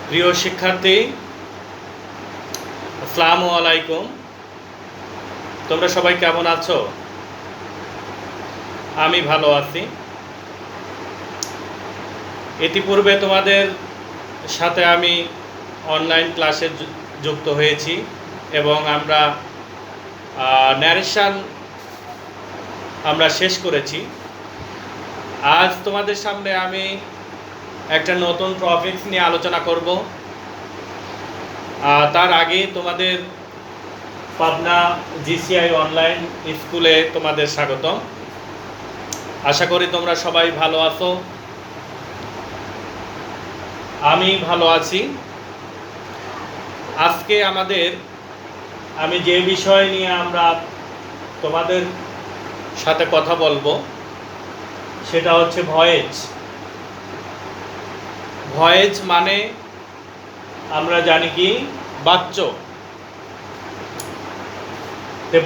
প্রিয় শিক্ষার্থী, আসসালামু আলাইকুম। তোমরা সবাই কেমন আছো? আমি ভালো আছি। ইতিপূর্বে তোমাদের সাথে আমি অনলাইন ক্লাসে যুক্ত হয়েছি এবং আমরা ন্যারেশন শেষ করেছি। আজ তোমাদের সামনে আমি একটা নতুন টপিকস নিয়ে আলোচনা করব। তার আগে তোমাদের পাবনা জিসিআই অনলাইন স্কুলে তোমাদের স্বাগতম। আশা করি তোমরা সবাই ভালো আছো। আমি ভালো আছি। আজকে আমি যে বিষয় নিয়ে আমরা তোমাদের সাথে কথা বলবো সেটা হচ্ছে ভয়েজ। ভয়েজ মানে আমরা জানি কি বাচ্য।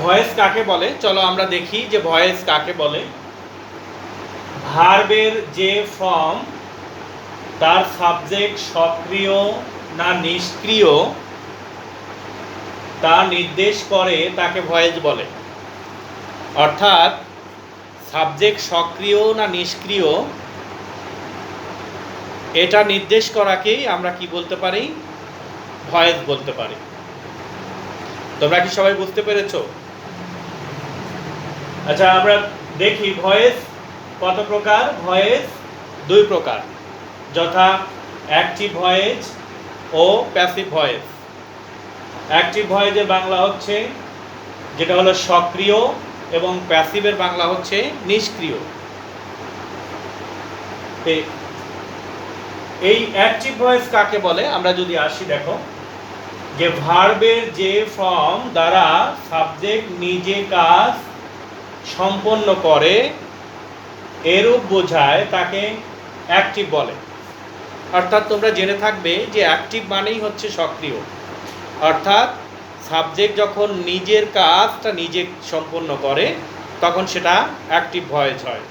ভয়েস কাকে বলে চলো আমরা দেখি যে ভয়েস কাকে বলে। ভার্বের যে ফর্ম তার সাবজেক্ট সক্রিয় না নিষ্ক্রিয় তা নির্দেশ করে তাকে ভয়েস বলে। অর্থাৎ সাবজেক্ট সক্রিয় না নিষ্ক্রিয় এটা নির্দেশ করাকেই আমরা কি বলতে পারি? ভয়েস বলতে পারি। তোমরা কি সবাই বুঝতে পেরেছো? আচ্ছা, আমরা দেখি ভয়েস কত প্রকার। ভয়েস দুই প্রকার, যথা অ্যাক্টিভ ভয়েস ও প্যাসিভ ভয়েস। অ্যাক্টিভ ভয়েসের বাংলা হচ্ছে যেটা হলো সক্রিয় এবং প্যাসিভের বাংলা হচ্ছে নিষ্ক্রিয়। এই অ্যাক্টিভ ভয়েস কাকে বলে আমরা যদি আসি, দেখো যে ভার্বের যে ফর্ম দ্বারা সাবজেক্ট নিজে কাজ সম্পন্ন করে এরূপ বোঝায় তাকে অ্যাক্টিভ বলে। অর্থাৎ তোমরা জেনে থাকবে যে অ্যাক্টিভ মানেই হচ্ছে সক্রিয়, অর্থাৎ সাবজেক্ট যখন নিজের কাজটা নিজে সম্পন্ন করে তখন সেটা অ্যাক্টিভ ভয়েস হয়।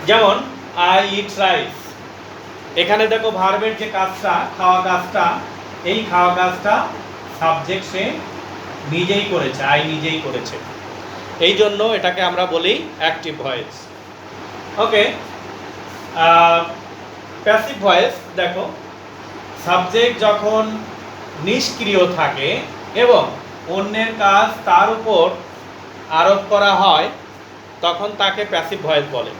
যেমন আই ইট রাইস, এখানে দেখো ভার্বের যে কাজটা খাওয়া কাজটা, এই খাওয়া কাজটা সাবজেক্ট সে নিজেই করেছে, আই নিজেই করেছে, এই জন্য এটাকে আমরা বলি অ্যাক্টিভ ভয়েস। ওকে, প্যাসিভ ভয়েস দেখো সাবজেক্ট যখন নিষ্ক্রিয় থাকে এবং অন্যের কাজ তার উপর আরোপ করা হয় তখন তাকে প্যাসিভ ভয়েস বলে।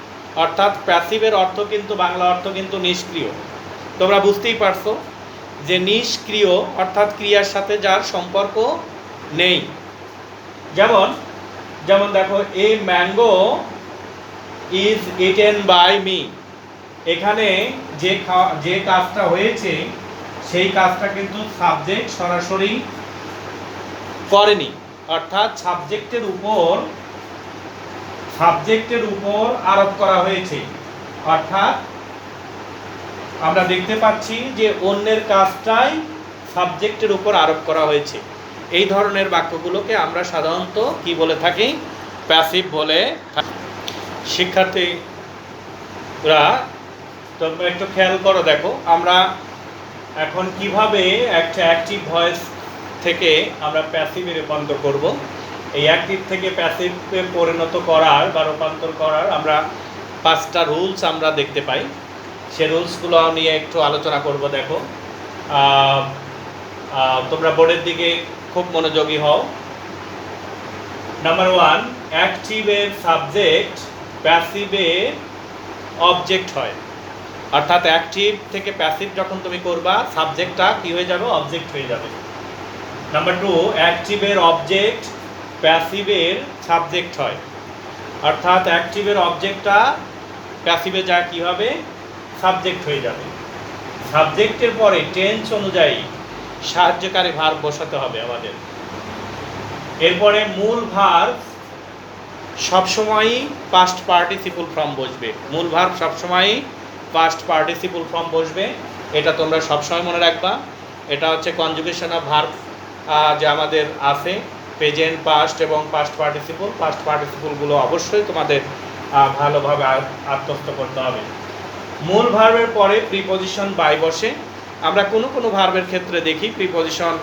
অর্থাৎ প্যাসিভের অর্থ কিন্তু বাংলা অর্থ কিন্তু নিষ্ক্রিয়। তোমরা বুঝতেই পারছো যে নিষ্ক্রিয় অর্থাৎ ক্রিয়ার সাথে যার সম্পর্ক নেই। যেমন দেখো a mango is eaten by me, এখানে যে কাজটা হয়েছে সেই কাজটা কিন্তু সাবজেক্ট সরাসরি করেনি, অর্থাৎ সাবজেক্টের উপর আরোপ করা হয়েছে। অর্থাৎ আমরা দেখতে পাচ্ছি যে অন্যের কাজটাই সাবজেক্টের উপর আরোপ করা হয়েছে। এই ধরনের বাক্যগুলোকে আমরা সাধারণত কি বলে থাকি? প্যাসিভ বলে। শিক্ষার্থীরা তোমরা একটু খেয়াল করো, দেখো আমরা এখন কিভাবে একটা অ্যাক্টিভ ভয়েস থেকে আমরা প্যাসিভে রূপান্তর করব। এই অ্যাক্টিভ থেকে প্যাসিভে পরিণত করার বা রূপান্তর করার আমরা 5টা রুলস আমরা দেখতে পাই। সে রুলসগুলো নিয়ে একটু আলোচনা করব। দেখো তোমরা বোর্ডের দিকে খুব মনোযোগী হও। নাম্বার 1, অ্যাক্টিভের সাবজেক্ট প্যাসিভের অবজেক্ট হয়। অর্থাৎ অ্যাক্টিভ থেকে প্যাসিভ যখন তুমি করবা সাবজেক্টটা কি হয়ে যাবে? অবজেক্ট হয়ে যাবে। নাম্বার 2, অ্যাক্টিভের অবজেক্ট প্যাসিভের সাবজেক্ট হয়। অর্থাৎ অ্যাক্টিভের অবজেক্টটা প্যাসিভে যা কি হবে? সাবজেক্ট হয়ে যাবে। সাবজেক্টের পরে টেন্স অনুযায়ী সাহায্যকারী ভার্ব বসাতে হবে আমাদের। এরপরে মূল ভার্ব সবসময়ই পাস্ট পার্টিসিপল ফর্ম বসবে। মূল ভার্ব সবসময়ই পাস্ট পার্টিসিপল ফর্ম বসবে, এটা তোমরা সবসময় মনে রাখবা। এটা হচ্ছে কনজুগেশন অফ ভার্ব যে আমাদের আছে, প্রেজেন্ট, পাস্ট এবং পাস্ট পার্টিসিপল। পাস্ট পার্টিসিপলগুলো অবশ্যই তোমাদের ভালোভাবে আত্মস্থ করতে হবে। মূল ভার্বের পরে প্রিপজিশন বাই বসে আমরা কোনো ভার্বের ক্ষেত্রে দেখি প্রিপজিশন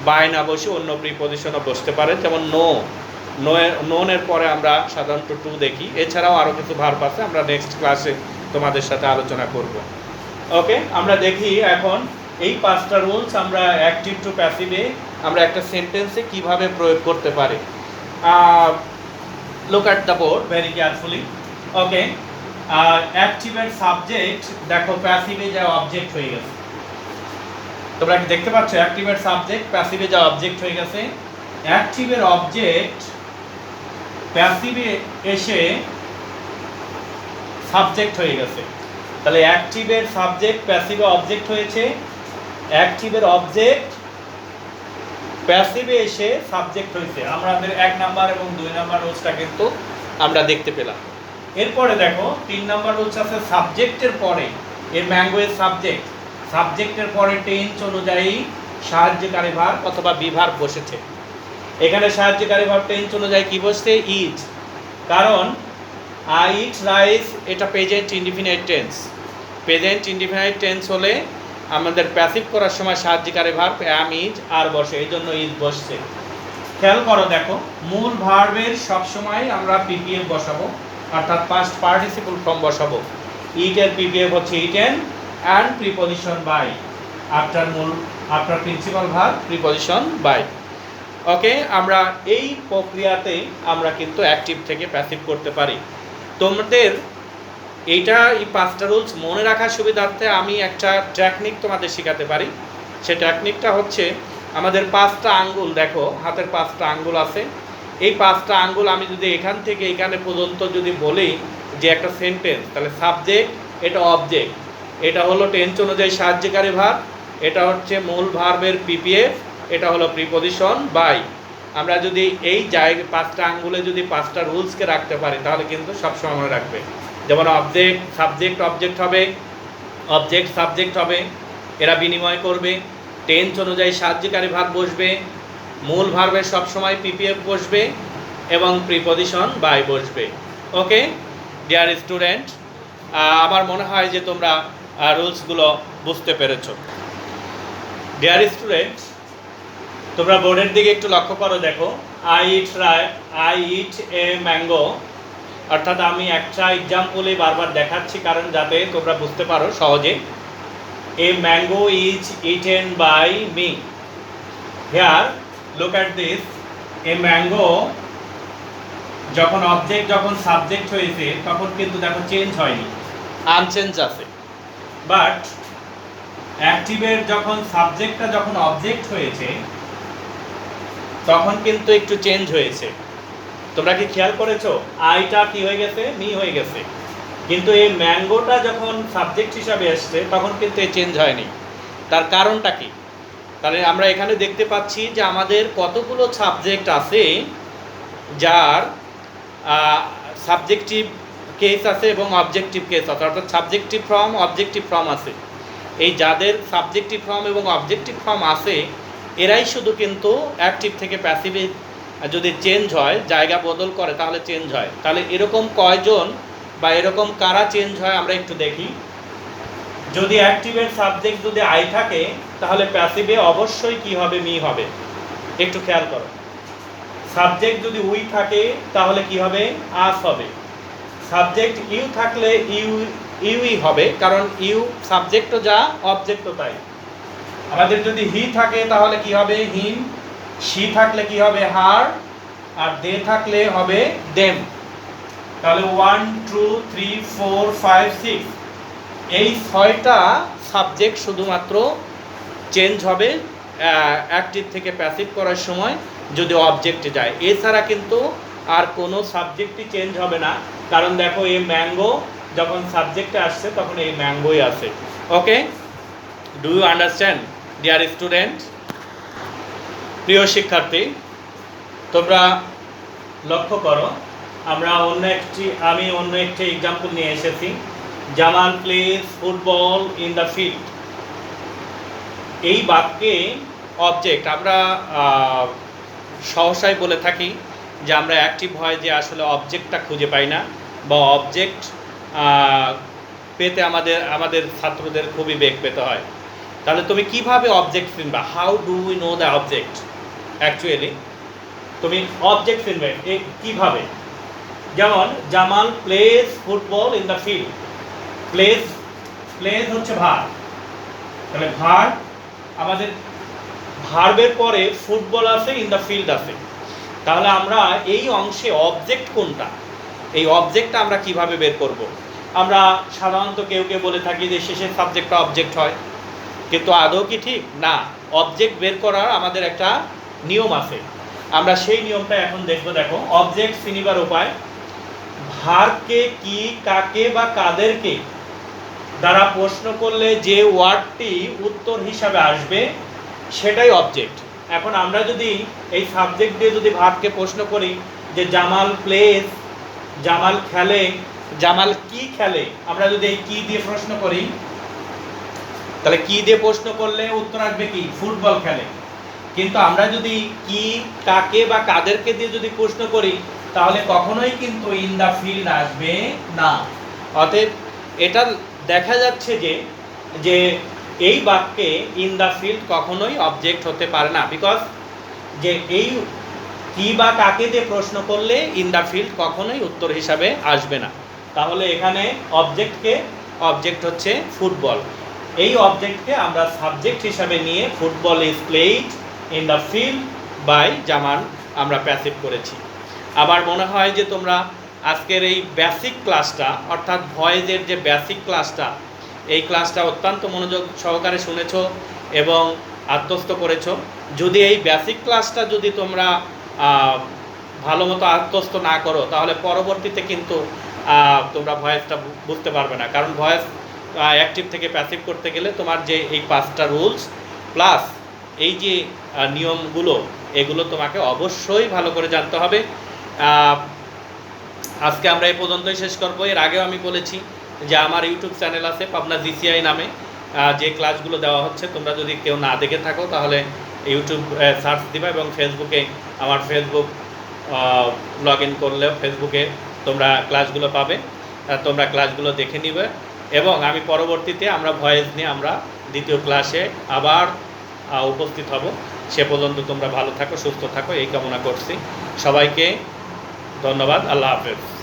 বাই না বসে অন্য প্রিপজিশনও বসতে পারে, যেমন নোনের পরে আমরা সাধারণত টু দেখি। এছাড়াও আরও কিছু ভার্ব আছে, আমরা নেক্সট ক্লাসে তোমাদের সাথে আলোচনা করব। ওকে, আমরা দেখি এখন এই 5টা রুলস আমরা অ্যাক্টিভ টু প্যাসিভে আমরা একটা সেন্টেন্সে কিভাবে প্রয়োগ করতে পারি। Look at the board very carefully. Okay, অ্যাক্টিভের সাবজেক্ট দেখো প্যাসিভে যা অবজেক্ট হয়ে গেছে। তোমরা কি দেখতে পাচ্ছ অ্যাক্টিভের সাবজেক্ট প্যাসিভে যা অবজেক্ট হয়ে গেছে? অ্যাক্টিভের অবজেক্ট প্যাসিভে এসে সাবজেক্ট হয়ে গেছে। তাহলে অ্যাক্টিভের সাবজেক্ট প্যাসিভে অবজেক্ট হয়েছে, অ্যাক্টিভের অবজেক্ট প্যাসিভে এসে সাবজেক্ট হয়েছে। আমাদের 1 নাম্বার এবং 2 নাম্বার রুলসটা কিন্তু আমরা দেখতে পেলাম। এরপরে দেখো 3 নাম্বার রুলস আছে সাবজেক্টের পরে, এর ম্যাঙ্গো এর সাবজেক্ট, সাবজেক্টের পরে টেন্স অনুযায়ী সাহায্যকারী ভার্ব অথবা বিভার্ব বসেছে। এখানে সাহায্যকারী ভার্ব টেন্স অনুযায়ী কি বসছে? ইট। কারণ আই ইট রাইস এটা present indefinite tense. Present indefinite tense হলে আমাদের প্যাসিভ করার সময় সাহায্যকারী ভার্ব অ্যাম ইজ আর বসে, এই জন্য ইজ বসছে। খেয়াল করো, দেখো মূল ভার্বের সবসময় আমরা পিপিএফ বসাবো, অর্থাৎ পাস্ট পার্টিসিপল ফর্ম বসাবো। ইটের পিপিএফ হচ্ছে eaten and preposition by, after principal verb preposition by. Okay, আমরা এই প্রক্রিয়াতে আমরা কিন্তু অ্যাক্টিভ থেকে প্যাসিভ করতে পারি। তোমাদের এইটা এই 5টা রুলস মনে রাখার সুবিধার্থে আমি একটা টেকনিক তোমাদের শেখাতে পারি। সে টেকনিকটা হচ্ছে আমাদের 5টা আঙ্গুল, দেখো হাতের 5টা আঙ্গুল আছে। এই 5টা আঙ্গুল আমি যদি এখান থেকে এখানে পর্যন্ত যদি বলি যে একটা সেন্টেন্স, তাহলে সাবজেক্ট, এটা অবজেক্ট, এটা হলো টেন্স অনুযায়ী সাহায্যকারী ভার্ব, এটা হচ্ছে মূল ভার্বের পিপিএফ, এটা হলো প্রিপজিশন বাই। আমরা যদি এই জায়গায় 5টা আঙ্গুলে যদি 5টা রুলসকে রাখতে পারি তাহলে কিন্তু সবসময় মনে রাখবে। যেমন অবজেক্ট সাবজেক্ট অবজেক্ট হবে, অবজেক্ট সাবজেক্ট হবে, এরা বিনিময় করবে, টেন্স অনুযায়ী সাহায্যকারী ভার্ব বসবে, মূল ভার্বের সবসময় পিপিএফ বসবে এবং প্রিপজিশন বাই বসবে। ওকে ডিয়ার স্টুডেন্ট, আমার মনে হয় যে তোমরা রুলসগুলো বুঝতে পেরেছো। ডিয়ার স্টুডেন্ট, তোমরা বোর্ডের দিকে একটু লক্ষ্য করো, দেখো আই ইট এ ম্যাঙ্গো, অর্থাৎ আমি একটা এক্সাম্পলে বারবার দেখাচ্ছি কারণ যাতে তোমরা বুঝতে পারো সহজে। A mango is eaten by me. Here look at this, a mango যখন অবজেক্ট যখন সাবজেক্ট হয়েছে তখন কিন্তু দেখো চেঞ্জ হয়নি, আনচেঞ্জ আছে। বাট অ্যাক্টিভের যখন সাবজেক্টটা যখন অবজেক্ট হয়েছে তখন কিন্তু একটু চেঞ্জ হয়েছে। তোমরা কি খেয়াল করেছো? আইটা কি হয়ে গেছে? মি হয়ে গেছে। কিন্তু এই ম্যাঙ্গোটা যখন সাবজেক্ট হিসাবে আসছে তখন কিন্তু এই চেঞ্জ হয়নি। তার কারণটা কি? তাহলে আমরা এখানে দেখতে পাচ্ছি যে আমাদের কতগুলো সাবজেক্ট আছে যার সাবজেক্টিভ কেস আছে এবং অবজেক্টিভ কেস আছে, অর্থাৎ সাবজেক্টিভ ফর্ম অবজেক্টিভ ফর্ম আছে। এই যাদের সাবজেক্টিভ ফর্ম এবং অবজেক্টিভ ফর্ম আছে এরাই শুধু কিন্তু অ্যাক্টিভ থেকে প্যাসিভে যদি চেঞ্জ হয়, জায়গা বদল করে তাহলে চেঞ্জ হয়। তাহলে এরকম কয়জন বা এরকম কারা চেঞ্জ হয় আমরা একটু দেখি। যদি অ্যাক্টিভের সাবজেক্ট যদি আই থাকে তাহলে প্যাসিভে অবশ্যই কি হবে? মি হবে। একটু খেয়াল করো, সাবজেক্ট যদি উই থাকে তাহলে কি হবে? আস হবে। সাবজেক্ট ইউ থাকলে ইউই হবে, কারণ ইউ সাবজেক্টও যা অবজেক্টও তাই। আমাদের যদি হি থাকে তাহলে কি হবে? হিম। শি থাকলে কি হবে? হার। আর দে থাকলে হবে দেম। তাহলে 1 2 3 4 5 6 এই 6টা সাবজেক্ট শুধুমাত্র চেঞ্জ হবে অ্যাক্টিভ থেকে প্যাসিভ করার সময় যদি অবজেক্টে যায়। এছাড়া কিন্তু আর কোনো সাবজেক্টই চেঞ্জ হবে না, কারণ দেখো এই ম্যাঙ্গো যখন সাবজেক্টে আসছে তখন এই ম্যাঙ্গোই আছে। Okay, do you understand dear student? প্রিয় শিক্ষার্থী, তোমরা লক্ষ্য করো, আমি অন্য একটি এক্সাম্পল নিয়ে এসেছি। Jamal plays football in the field. এই বাক্যে অবজেক্ট আমরা সহসাই বলে থাকি যে আমরা অ্যাক্টিভ হয় যে আসলে অবজেক্টটা খুঁজে পাই না, বা অবজেক্ট পেতে আমাদের ছাত্রদের খুবই বেগ পেতে হয়। তাহলে তুমি কিভাবে অবজেক্ট চিনবা? How do we know the object? Actually তুমি অবজেক্ট চিনবে কিভাবে? যেমন Jamal plays football in the field. Plays plays হচ্ছে ভার্ব, তাহলে ভার্ব আমাদের ভার্বের পরে ফুটবল আছে, ইন দ্য ফিল্ড আছে। তাহলে আমরা এই অংশে অবজেক্ট কোনটা, এই অবজেক্টটা আমরা কিভাবে বের করব? আমরা সাধারণত কেউ কেউ বলে থাকি যে শেষের সাবজেক্টটা অবজেক্ট হয়, কিন্তু আদৌ কি ঠিক? না, অবজেক্ট বের করার আমাদের একটা নিয়ম আছে, আমরা সেই নিয়মটা এখন দেখবো। দেখো, অবজেক্ট চিনিবার উপায়: ভার্বকে কি, কাকে বা কাদেরকে দ্বারা প্রশ্ন করলে যে ওয়ার্ডটি উত্তর হিসাবে আসবে সেটাই অবজেক্ট। এখন আমরা যদি এই সাবজেক্ট দিয়ে যদি ভার্বকে প্রশ্ন করি যে জামাল প্লেজ, জামাল খেলে, জামাল কি খেলে, আমরা যদি এই কি দিয়ে প্রশ্ন করি, তাহলে কি দিয়ে প্রশ্ন করলে উত্তর আসবে কি? ফুটবল খেলে। কিন্তু আমরা যদি কি, কাকে বা কাদেরকে দিয়ে যদি প্রশ্ন করি তাহলে কখনোই কিন্তু ইন দ্য ফিল্ড আসবে না। অতএব এটা দেখা যাচ্ছে যে এই বাক্যে ইন দ্য ফিল্ড কখনোই অবজেক্ট হতে পারে না, বিকজ যে এই কি বা কাকে দিয়ে প্রশ্ন করলে ইন দ্য ফিল্ড কখনোই উত্তর হিসাবে আসবে না। তাহলে এখানে অবজেক্ট হচ্ছে ফুটবল। এই অবজেক্টকে আমরা সাবজেক্ট হিসাবে নিয়ে football is played in the field by Jaman আমরা প্যাসিভ করেছি। আবার মনে হয় যে তোমরা আজকের এই বেসিক ক্লাসটা, অর্থাৎ ভয়েসের যে বেসিক ক্লাসটা, এই ক্লাসটা অত্যন্ত মনোযোগ সহকারে শুনেছো এবং আত্মস্থ করেছো। যদি এই বেসিক ক্লাসটা যদি তোমরা ভালো মতো আত্মস্থ না করো তাহলে পরবর্তীতে কিন্তু তোমরা ভয়েসটা বুঝতে পারবে না। কারণ ভয়েস অ্যাক্টিভ থেকে প্যাসিভ করতে গেলে তোমার যে এই 5টা রুলস প্লাস এই যে নিয়মগুলো, এগুলো তোমাকে অবশ্যই ভালো করে জানতে হবে। আজকে আমরা এই পর্যন্তই শেষ করবো। এর আগেও আমি বলেছি যে আমার ইউটিউব চ্যানেল আছে পাবনা জিসিআই নামে, যে ক্লাসগুলো দেওয়া হচ্ছে তোমরা যদি কেউ না দেখে থাকো তাহলে ইউটিউব সার্চ দিবা এবং ফেসবুকে আমার ফেসবুক লগ ইন করলে ফেসবুকে তোমরা ক্লাসগুলো পাবে, তোমরা ক্লাসগুলো দেখে নিবে। এবং আমি পরবর্তীতে আমরা ভয়েস নিয়ে আমরা দ্বিতীয় ক্লাসে আবার উপস্থিত হব। সে পর্যন্ত তোমরা ভালো থাকো, সুস্থ থাকো, এই কামনা করছি। সবাইকে ধন্যবাদ। আল্লাহ হাফেজ।